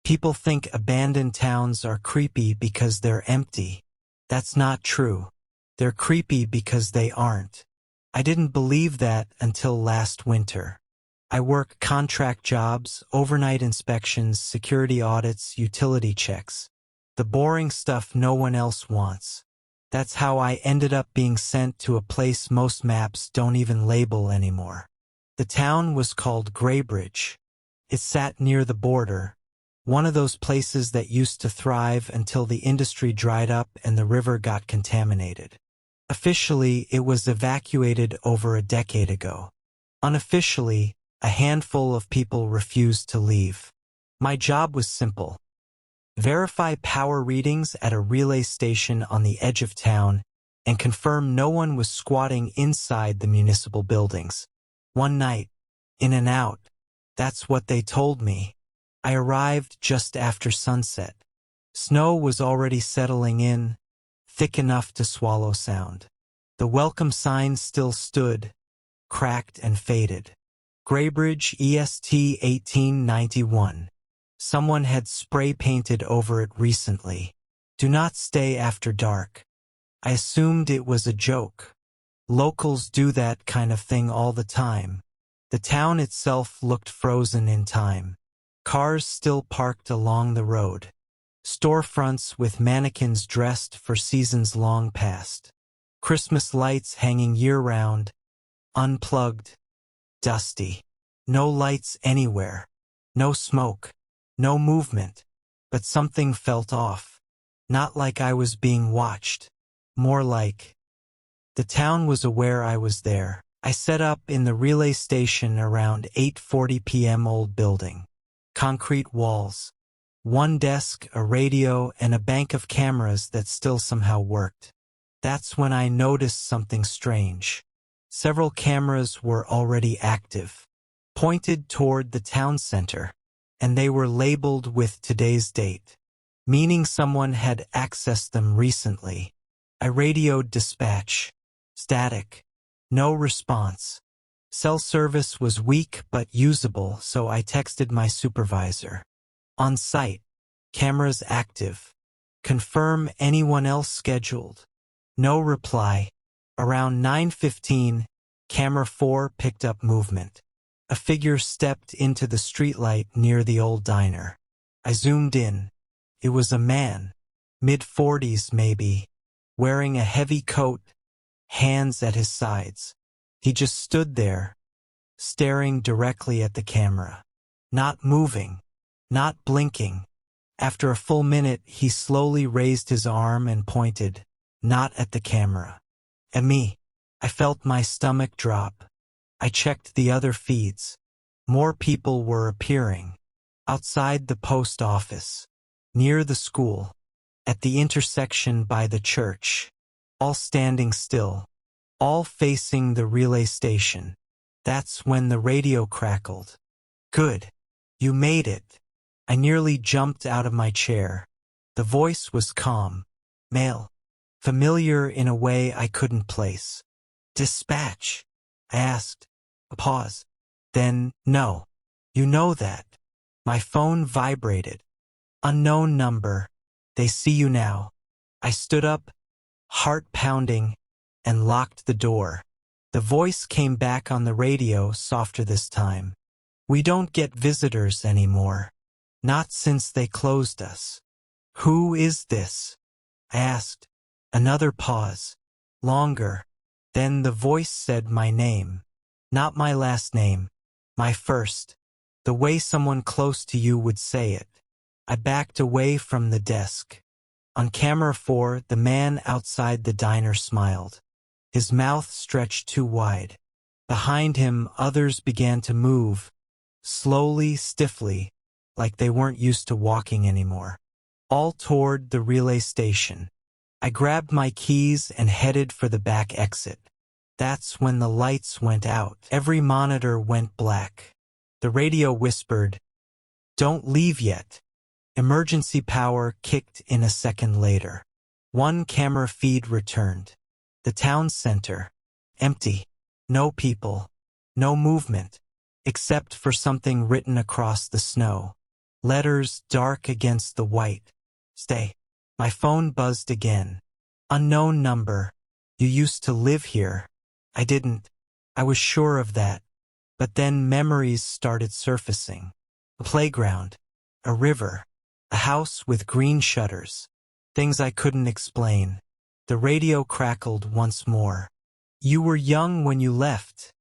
People think abandoned towns are creepy because they're empty. That's not true. They're creepy because they aren't. I didn't believe that until last winter. I work contract jobs, overnight inspections, security audits, utility checks. The boring stuff no one else wants. That's how I ended up being sent to a place most maps don't even label anymore. The town was called Graybridge. It sat near the border, one of those places that used to thrive until the industry dried up and the river got contaminated. Officially, it was evacuated over a decade ago. Unofficially, a handful of people refused to leave. My job was simple. Verify power readings at a relay station on the edge of town and confirm no one was squatting inside the municipal buildings. One night, in and out. That's what they told me. I arrived just after sunset. Snow was already settling in, thick enough to swallow sound. The welcome sign still stood, cracked and faded. Graybridge EST 1891. Someone had spray-painted over it recently. Do not stay after dark. I assumed it was a joke. Locals do that kind of thing all the time. The town itself looked frozen in time. Cars still parked along the road. Storefronts with mannequins dressed for seasons long past. Christmas lights hanging year-round, unplugged, dusty. No lights anywhere. No smoke. No movement. But something felt off. Not like I was being watched. More like the town was aware I was there. I set up in the relay station around 8:40 p.m. Old building. Concrete walls. One desk, a radio, and a bank of cameras that still somehow worked. That's when I noticed something strange. Several cameras were already active, pointed toward the town center, and they were labeled with today's date, meaning someone had accessed them recently. I radioed dispatch. Static. No response. Cell service was weak but usable, so I texted my supervisor. On site. Cameras active. Confirm anyone else scheduled. No reply. Around 9:15, camera 4 picked up movement. A figure stepped into the streetlight near the old diner. I zoomed in. It was a man, mid-40s maybe, wearing a heavy coat, hands at his sides. He just stood there, staring directly at the camera. Not moving, not blinking. After a full minute, he slowly raised his arm and pointed, not at the camera. At me. I felt my stomach drop. I checked the other feeds. More people were appearing. Outside the post office. Near the school. At the intersection by the church. All standing still. All facing the relay station. That's when the radio crackled. Good. You made it. I nearly jumped out of my chair. The voice was calm. Male. Familiar in a way I couldn't place. Dispatch? I asked. A pause. Then, no. You know that. My phone vibrated. Unknown number. They see you now. I stood up, heart pounding, and locked the door. The voice came back on the radio, softer this time. We don't get visitors anymore. Not since they closed us. Who is this? I asked. Another pause. Longer. Then the voice said my name. Not my last name. My first. The way someone close to you would say it. I backed away from the desk. On camera 4, the man outside the diner smiled. His mouth stretched too wide. Behind him, others began to move, slowly, stiffly, like they weren't used to walking anymore. All toward the relay station. I grabbed my keys and headed for the back exit. That's when the lights went out. Every monitor went black. The radio whispered, "Don't leave yet." Emergency power kicked in a second later. One camera feed returned. The town center. Empty. No people. No movement. Except for something written across the snow. Letters dark against the white. Stay. My phone buzzed again. Unknown number. You used to live here. I didn't. I was sure of that. But then memories started surfacing. A playground. A river. A house with green shutters. Things I couldn't explain. The radio crackled once more. You were young when you left,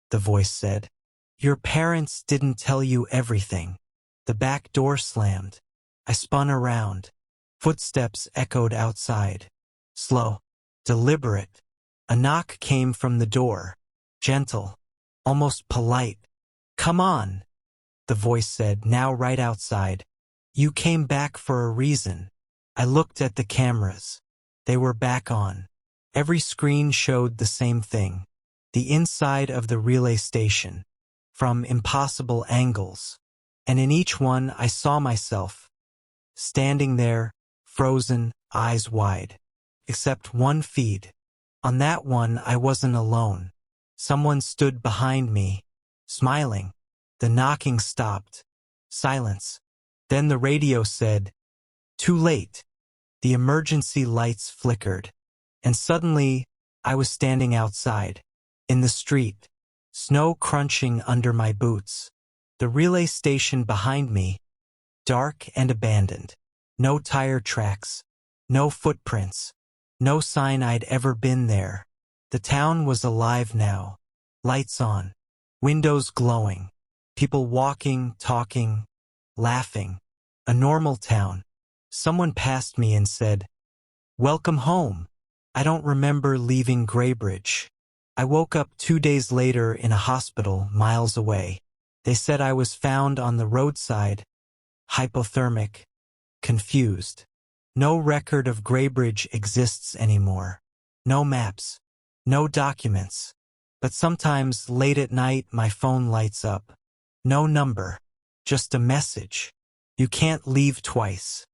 the voice said. Your parents didn't tell you everything. The back door slammed. I spun around. Footsteps echoed outside. Slow. Deliberate. A knock came from the door. Gentle. Almost polite. Come on, the voice said, now right outside. You came back for a reason. I looked at the cameras. They were back on. Every screen showed the same thing. The inside of the relay station. From impossible angles. And in each one I saw myself. Standing there, frozen, eyes wide. Except one feed. On that one I wasn't alone. Someone stood behind me, smiling. The knocking stopped. Silence. Then the radio said, "Too late." The emergency lights flickered. And suddenly, I was standing outside, in the street, snow crunching under my boots. The relay station behind me, dark and abandoned. No tire tracks, no footprints, no sign I'd ever been there. The town was alive now. Lights on, windows glowing, people walking, talking, laughing. A normal town. Someone passed me and said, "Welcome home." I don't remember leaving Graybridge. I woke up 2 days later in a hospital miles away. They said I was found on the roadside, hypothermic, confused. No record of Graybridge exists anymore. No maps. No documents. But sometimes late at night my phone lights up. No number. Just a message. You can't leave twice.